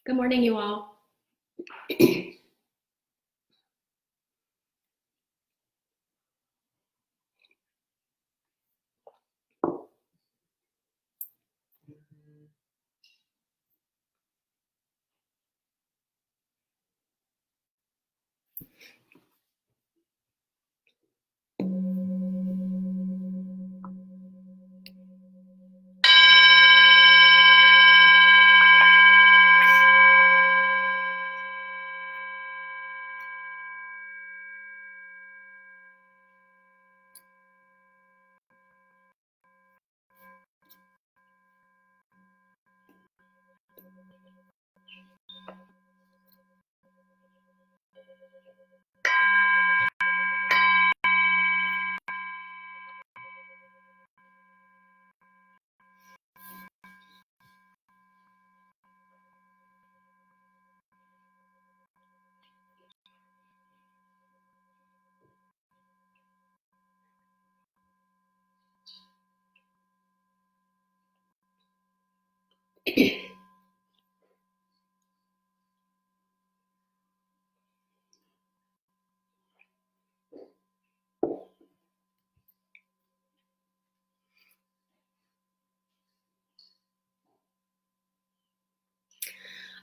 Good morning, you all.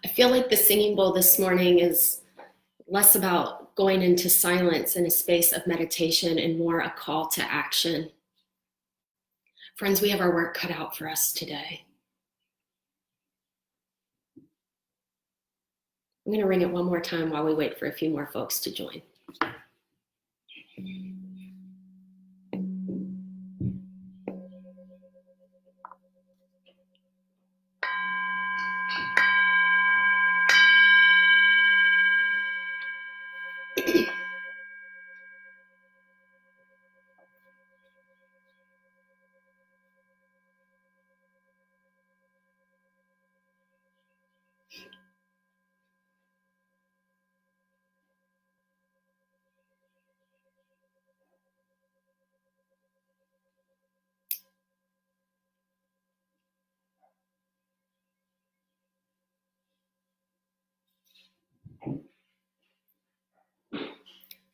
I feel like the singing bowl this morning is less about going into silence in a space of meditation and more a call to action. Friends, we have our work cut out for us today. I'm going to ring it one more time while we wait for a few more folks to join.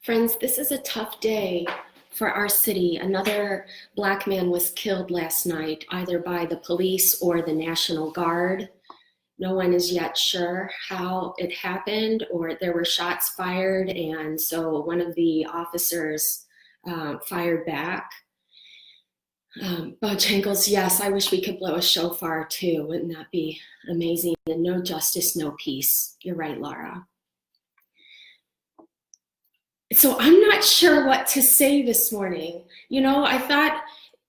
Friends, this is a tough day for our city. Another Black man was killed last night, either by the police or the National Guard. No one is yet sure how it happened, or there were shots fired, and so one of the officers fired back. Bojangles, yes, I wish we could blow a shofar too. Wouldn't that be amazing? And no justice, no peace. You're right, Laura. So I'm not sure what to say this morning. You know, I thought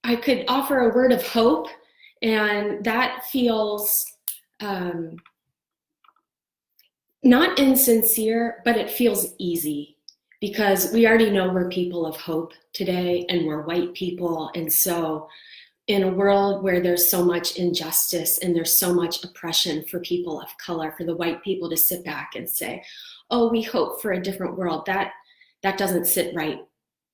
I could offer a word of hope, and that feels not insincere, but it feels easy because we already know we're people of hope today and we're white people. And so in a world where there's so much injustice and there's so much oppression for people of color, for the white people to sit back and say, oh, we hope for a different world, that doesn't sit right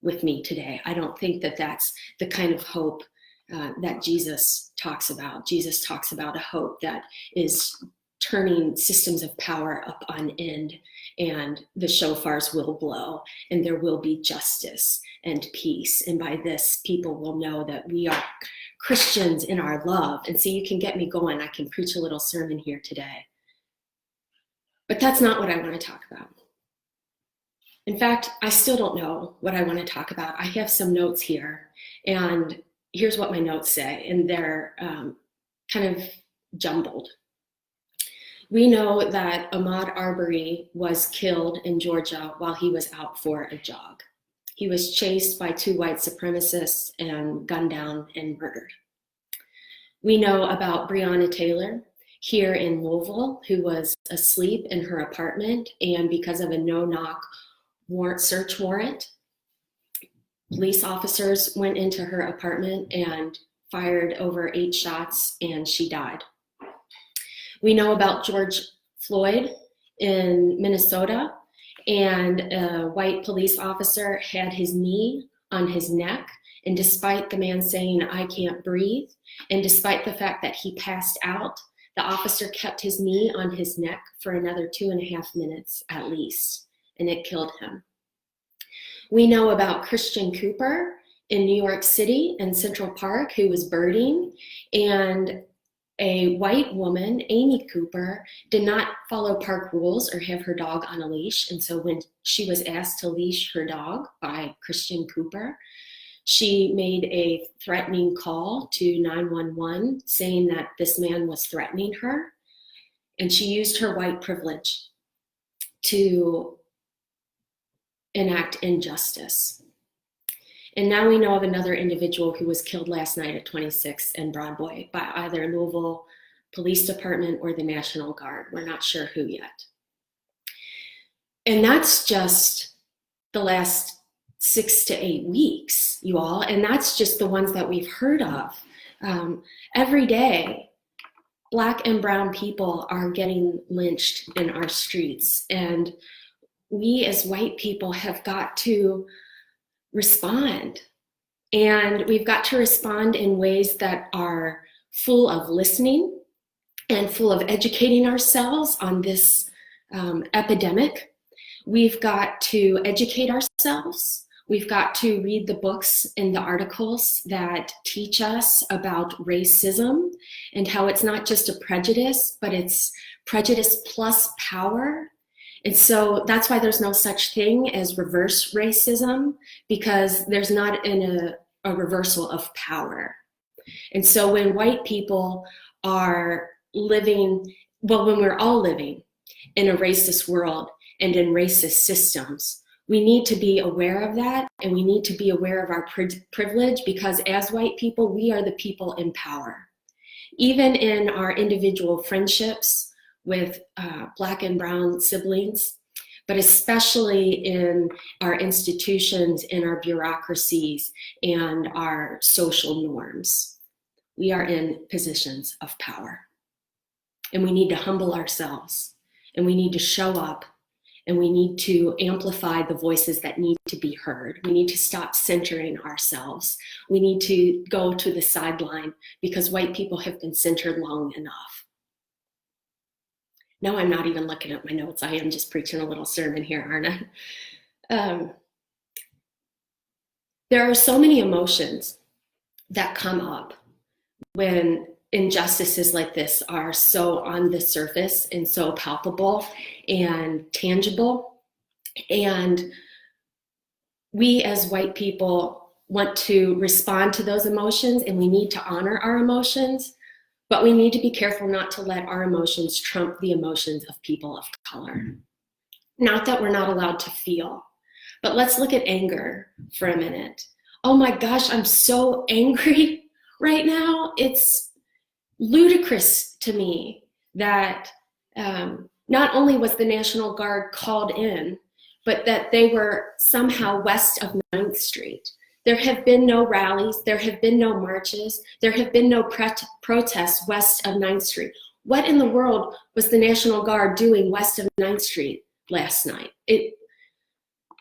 with me today. I don't think that that's the kind of hope that Jesus talks about. Jesus talks about a hope that is turning systems of power up on end, and the shofars will blow, and there will be justice and peace. And by this, people will know that we are Christians in our love. And so you can get me going. I can preach a little sermon here today. But that's not what I want to talk about. In fact, I still don't know what I want to talk about. I have some notes here, and here's what my notes say, and they're kind of jumbled. We know that Ahmaud Arbery was killed in Georgia while he was out for a jog. He was chased by 2 white supremacists and gunned down and murdered. We know about Breonna Taylor here in Louisville, who was asleep in her apartment, and because of a no-knock search warrant, police officers went into her apartment and fired over 8 shots, and she died. We know about George Floyd in Minnesota, and a white police officer had his knee on his neck, and despite the man saying, I can't breathe, and despite the fact that he passed out, The officer kept his knee on his neck for another 2.5 minutes at least, and it killed him. We know about Christian Cooper in New York City and Central Park, who was birding, and a white woman, Amy Cooper, did not follow park rules or have her dog on a leash. And so when she was asked to leash her dog by Christian Cooper, she made a threatening call to 911 saying that this man was threatening her. And she used her white privilege to enact injustice. And now we know of another individual who was killed last night at 26 and Broadway by either Louisville Police Department or the National Guard. We're not sure who yet. And that's just the last 6 to 8 weeks, you all. And that's just the ones that we've heard of. Every day, Black and brown people are getting lynched in our streets. And we as white people have got to respond. And we've got to respond in ways that are full of listening and full of educating ourselves on this epidemic. We've got to educate ourselves. We've got to read the books and the articles that teach us about racism and how it's not just a prejudice, but it's prejudice plus power. And so that's why there's no such thing as reverse racism, because there's not a reversal of power. And so when white people are living, well, when we're all living in a racist world and in racist systems, we need to be aware of that, and we need to be aware of our privilege, because as white people, we are the people in power. Even in our individual friendships with Black and brown siblings, but especially in our institutions, in our bureaucracies, and our social norms. We are in positions of power. And we need to humble ourselves, and we need to show up, and we need to amplify the voices that need to be heard. We need to stop centering ourselves. We need to go to the sideline, because white people have been centered long enough. No, I'm not even looking at my notes. I am just preaching a little sermon here, aren't I? There are so many emotions that come up when injustices like this are so on the surface and so palpable and tangible. And we as white people want to respond to those emotions, and we need to honor our emotions. But we need to be careful not to let our emotions trump the emotions of people of color. Not that we're not allowed to feel, but let's look at anger for a minute. Oh my gosh, I'm so angry right now. It's ludicrous to me that not only was the National Guard called in, but that they were somehow west of 9th Street. There have been no rallies, there have been no marches, there have been no protests west of 9th Street. What in the world was the National Guard doing west of 9th Street last night?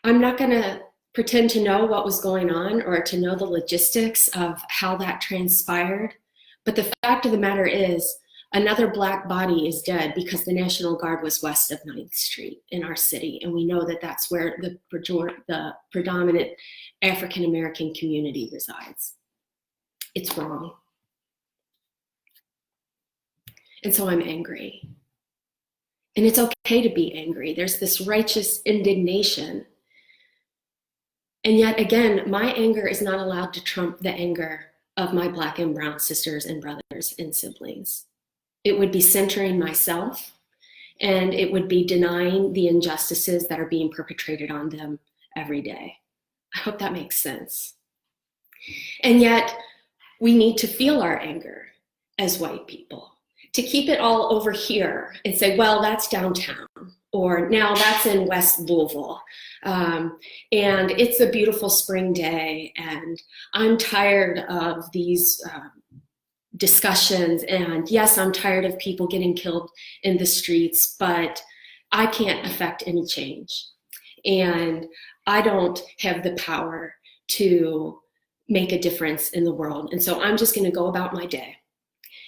I'm not gonna pretend to know what was going on or to know the logistics of how that transpired, but the fact of the matter is, another Black body is dead because the National Guard was west of 9th Street in our city. And we know that that's where the predominant African-American community resides. It's wrong. And so I'm angry. And it's okay to be angry. There's this righteous indignation. And yet again, my anger is not allowed to trump the anger of my Black and brown sisters and brothers and siblings. It would be centering myself, and it would be denying the injustices that are being perpetrated on them every day. I hope that makes sense. And yet, we need to feel our anger as white people. To keep it all over here and say, well, that's downtown, or now that's in West Louisville, and it's a beautiful spring day, and I'm tired of these discussions, and yes, I'm tired of people getting killed in the streets, but I can't affect any change. And I don't have the power to make a difference in the world. And so I'm just gonna go about my day.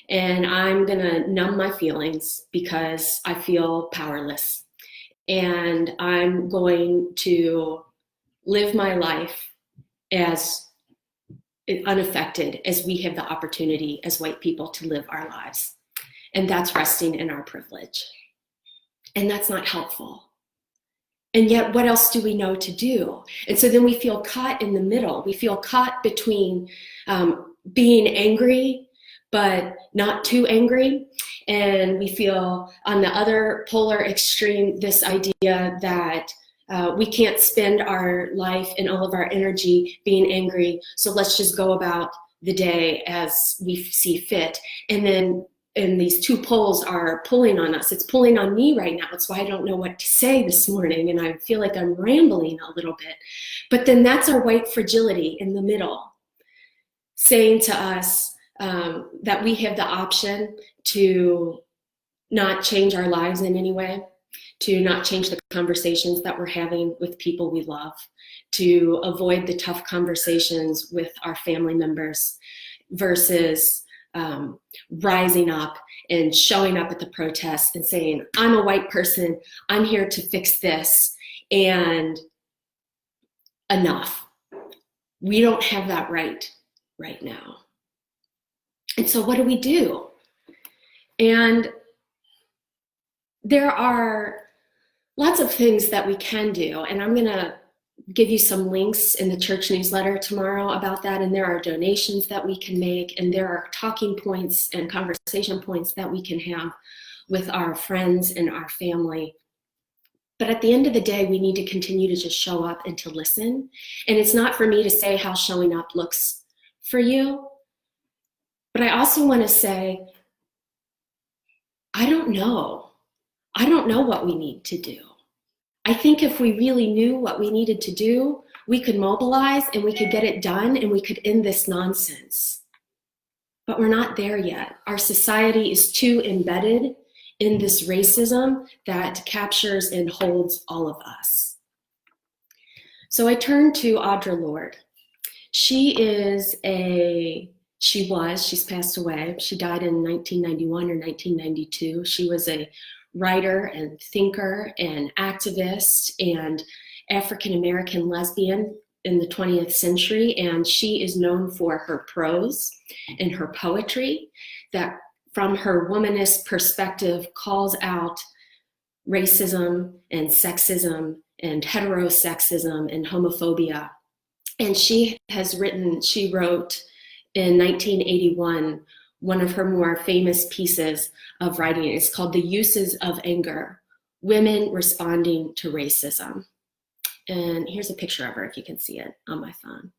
and I'm gonna numb my feelings because I feel powerless. And I'm going to live my life as unaffected as we have the opportunity as white people to live our lives. And that's resting in our privilege. And that's not helpful. And yet, what else do we know to do? And so then we feel caught in the middle. We feel caught between being angry, but not too angry. And we feel on the other polar extreme, this idea that we can't spend our life and all of our energy being angry. So let's just go about the day as we see fit. And these two poles are pulling on us. It's pulling on me right now. It's why I don't know what to say this morning. And I feel like I'm rambling a little bit. But then that's our white fragility in the middle, saying to us that we have the option to not change our lives in any way, to not change the conversations that we're having with people we love, to avoid the tough conversations with our family members, versus rising up and showing up at the protests and saying, I'm a white person, I'm here to fix this, and enough. We don't have that right now. And so what do? And there are lots of things that we can do, and I'm gonna give you some links in the church newsletter tomorrow about that. And there are donations that we can make, and there are talking points and conversation points that we can have with our friends and our family. But at the end of the day, we need to continue to just show up and to listen. And it's not for me to say how showing up looks for you, but I also want to say, I don't know what we need to do. I think if we really knew what we needed to do, we could mobilize and we could get it done and we could end this nonsense. But we're not there yet. Our society is too embedded in this racism that captures and holds all of us. So I turned to Audre Lorde. She's passed away. She died in 1991 or 1992. She was a writer and thinker and activist and African-American lesbian in the 20th century. And she is known for her prose and her poetry that from her womanist perspective calls out racism and sexism and heterosexism and homophobia. And she wrote in 1981, one of her more famous pieces of writing. It's called The Uses of Anger, Women Responding to Racism. And here's a picture of her if you can see it on my phone.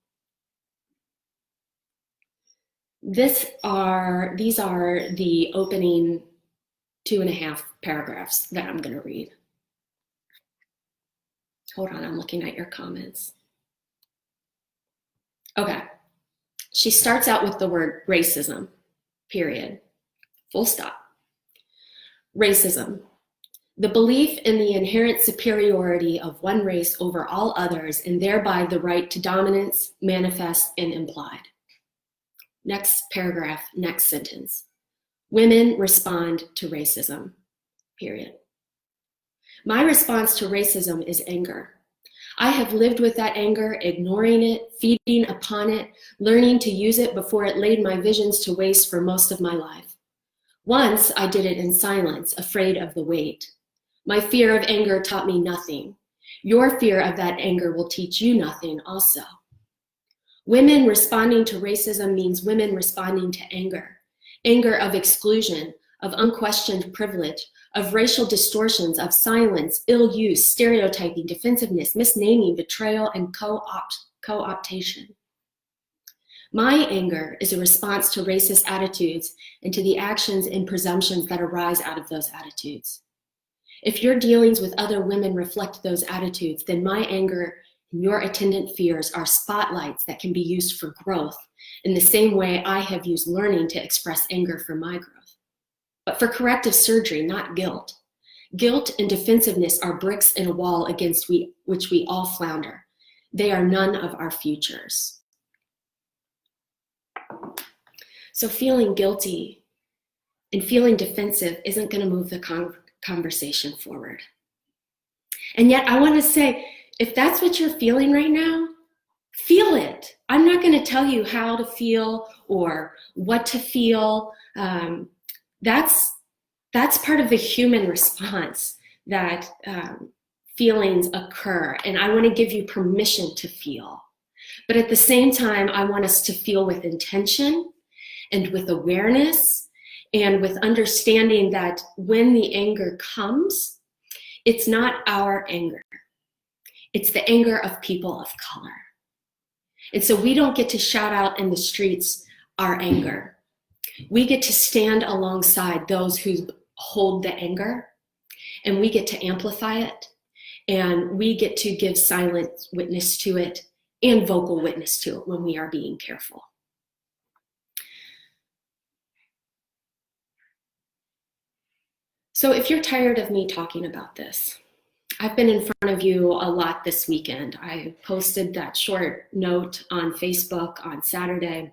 These are the opening 2.5 paragraphs that I'm going to read. Hold on, I'm looking at your comments. Okay. She starts out with the word racism, period, full stop. Racism, the belief in the inherent superiority of one race over all others and thereby the right to dominance, manifest, and implied. Next paragraph, next sentence. Women respond to racism, period. My response to racism is anger. I have lived with that anger, ignoring it, feeding upon it, learning to use it before it laid my visions to waste for most of my life. Once I did it in silence, afraid of the weight. My fear of anger taught me nothing. Your fear of that anger will teach you nothing also. Women responding to racism means women responding to anger. Anger of exclusion, of unquestioned privilege, of racial distortions, of silence, ill use, stereotyping, defensiveness, misnaming, betrayal, and co-optation. My anger is a response to racist attitudes and to the actions and presumptions that arise out of those attitudes. If your dealings with other women reflect those attitudes, then my anger and your attendant fears are spotlights that can be used for growth in the same way I have used learning to express anger for my growth. But for corrective surgery, not guilt. Guilt and defensiveness are bricks in a wall against which we all flounder. They are none of our futures. So feeling guilty and feeling defensive isn't going to move the conversation forward. And yet I want to say, if that's what you're feeling right now, feel it. I'm not going to tell you how to feel or what to feel. That's part of the human response, that feelings occur. And I want to give you permission to feel. But at the same time, I want us to feel with intention and with awareness and with understanding that when the anger comes, it's not our anger. It's the anger of people of color. And so we don't get to shout out in the streets our anger. We get to stand alongside those who hold the anger, and we get to amplify it, and we get to give silent witness to it and vocal witness to it when we are being careful. So if you're tired of me talking about this, I've been in front of you a lot this weekend. I posted that short note on Facebook on Saturday,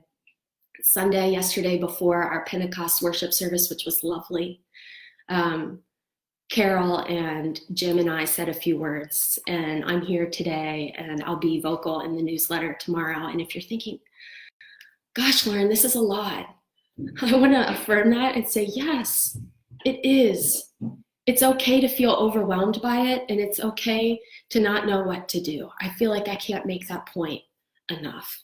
Sunday, yesterday before our Pentecost worship service, which was lovely. Carol and Jim and I said a few words, and I'm here today, and I'll be vocal in the newsletter tomorrow. And if you're thinking, gosh, Lauren, this is a lot, I want to affirm that and say, yes, it is. It's okay to feel overwhelmed by it, and it's okay to not know what to do. I feel like I can't make that point enough.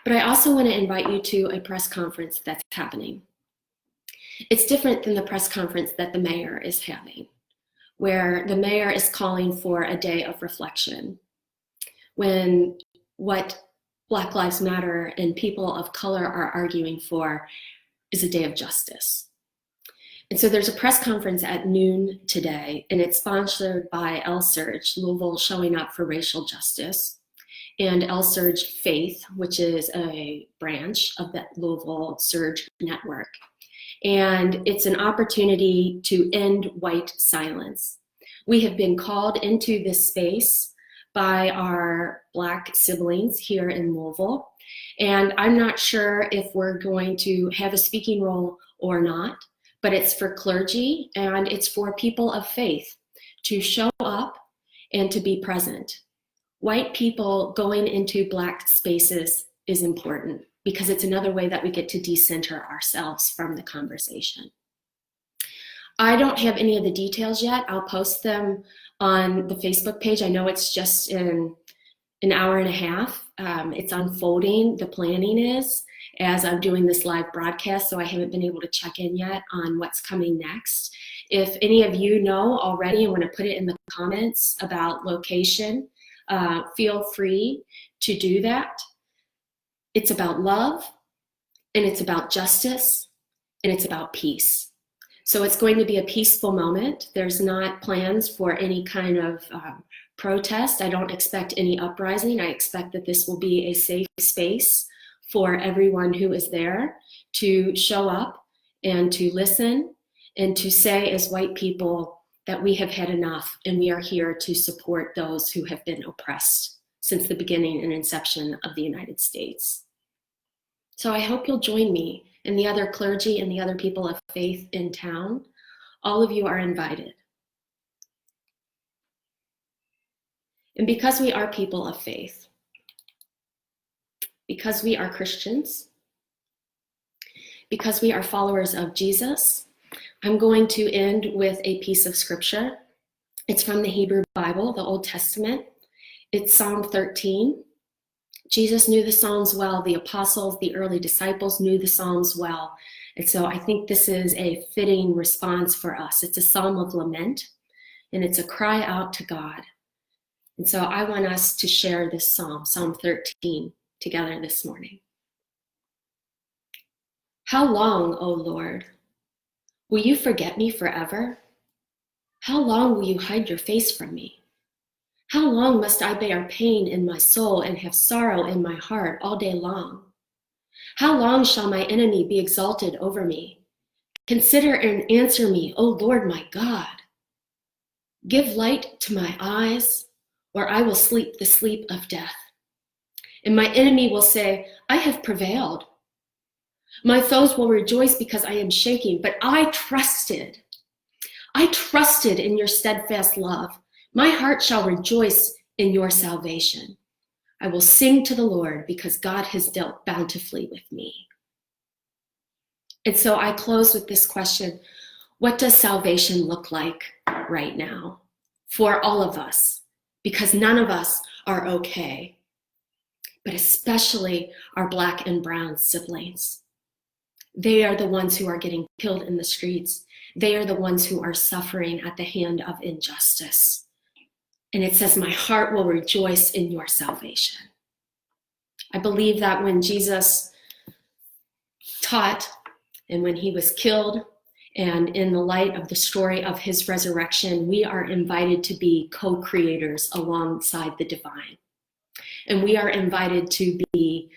But I also want to invite you to a press conference that's happening. It's different than the press conference that the mayor is having, where the mayor is calling for a day of reflection, when what Black Lives Matter and people of color are arguing for is a day of justice. And so there's a press conference at noon today, and it's sponsored by LSURJ, Louisville Showing Up for Racial Justice, and LSURJ Faith, which is a branch of that Louisville SURJ network. And it's an opportunity to end white silence. We have been called into this space by our Black siblings here in Louisville. And I'm not sure if we're going to have a speaking role or not, but it's for clergy and it's for people of faith to show up and to be present. White people going into Black spaces is important because it's another way that we get to decenter ourselves from the conversation. I don't have any of the details yet. I'll post them on the Facebook page. I know it's just in an hour and a half. It's unfolding, the planning is, as I'm doing this live broadcast, so I haven't been able to check in yet on what's coming next. If any of you know already and want to put it in the comments about location, feel free to do that. It's about love, and it's about justice, and it's about peace. So it's going to be a peaceful moment. There's not plans for any kind of protest. I don't expect any uprising. I expect that this will be a safe space for everyone who is there to show up and to listen and to say as white people that we have had enough and we are here to support those who have been oppressed since the beginning and inception of the United States. So I hope you'll join me and the other clergy and the other people of faith in town. All of you are invited. And because we are people of faith, because we are Christians, because we are followers of Jesus, I'm going to end with a piece of scripture. It's from the Hebrew Bible, the Old Testament. It's Psalm 13. Jesus knew the Psalms well. The apostles, the early disciples knew the Psalms well. And so I think this is a fitting response for us. It's a psalm of lament, and it's a cry out to God. And so I want us to share this psalm, Psalm 13, together this morning. How long, O Lord, will you forget me forever? How long will you hide your face from me? How long must I bear pain in my soul and have sorrow in my heart all day long? How long shall my enemy be exalted over me? Consider and answer me, O Lord my God. Give light to my eyes, or I will sleep the sleep of death. And my enemy will say, I have prevailed. My foes will rejoice because I am shaking, but I trusted in your steadfast love. My heart shall rejoice in your salvation. I will sing to the Lord because God has dealt bountifully with me. And so I close with this question. What does salvation look like right now for all of us? Because none of us are okay, but especially our Black and brown siblings. They are the ones who are getting killed in the streets. They are the ones who are suffering at the hand of injustice. And it says, my heart will rejoice in your salvation. I believe that when Jesus taught and when he was killed, and in the light of the story of his resurrection, we are invited to be co-creators alongside the divine. And we are invited to be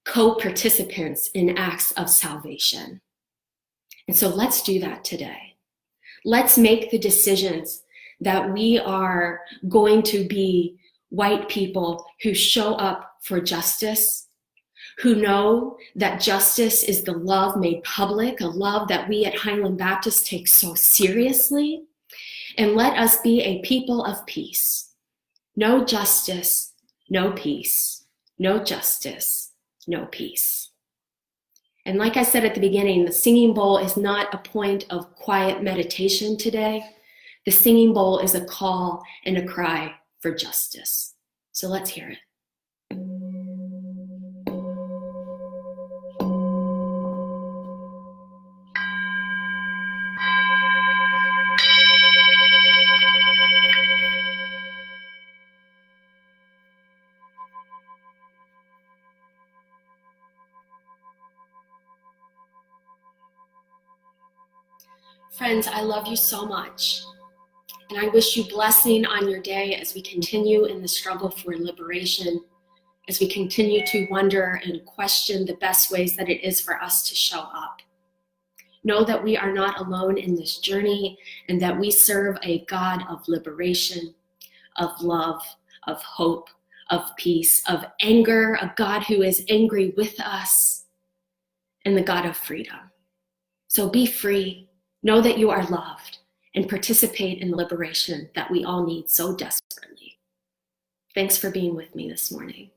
co-participants in acts of salvation. And so let's do that today. Let's make the decisions that we are going to be white people who show up for justice, who know that justice is the love made public, a love that we at Highland Baptist take so seriously. And let us be a people of peace. No justice, no peace. No justice, no peace. And like I said at the beginning, the singing bowl is not a point of quiet meditation today. The singing bowl is a call and a cry for justice. So let's hear it. Friends, I love you so much. And I wish you blessing on your day as we continue in the struggle for liberation, as we continue to wonder and question the best ways that it is for us to show up. Know that we are not alone in this journey and that we serve a God of liberation, of love, of hope, of peace, of anger, a God who is angry with us, and the God of freedom. So be free. Know that you are loved and participate in the liberation that we all need so desperately. Thanks for being with me this morning.